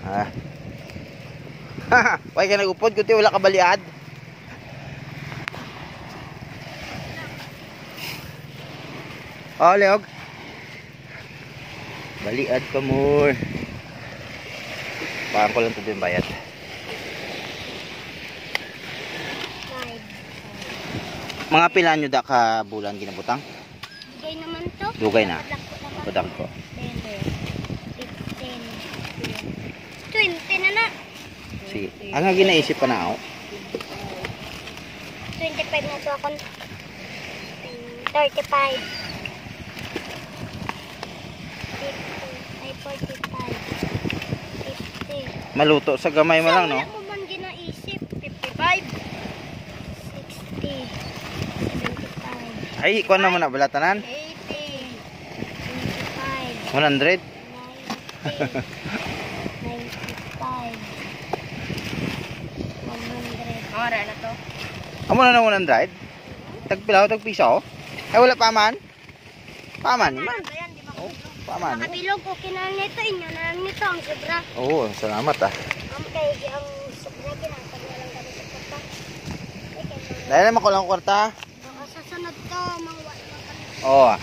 Ha? Why ka nagupod? Kuti wala ka baliad. Oh, Leog. Baliad ka mo. Baka ko lang ito yung bayad. Mga pila nyo da ka bulan ginabutang? Dugay naman to. Dugay na. Budang ko. 20 na na. Sige. Ang nga ginaisip pa na ako. 25 na to ako. 35. 50. Ay, 45. 50. Maluto sa gamay mo lang, no? Wala mo man ginaisip. 55. 60. 75. Ay, kuha naman na balatanan. 80. 25. 100. 90. 95. 100. Ora na to. Amo na 100. Tagpilaw, tagpiso. Ay, wala pa man. Paman, man. Oh, paman. Nakabilog ko kinang nito. Inyo na lang nito ang sobra. Oo, salamat ah. Ang kay ang sobra kinatag na lang kami sa kwarta. Dahil naman ko lang kwarta. Baka sa sunod to, mangwa na kami. Oo.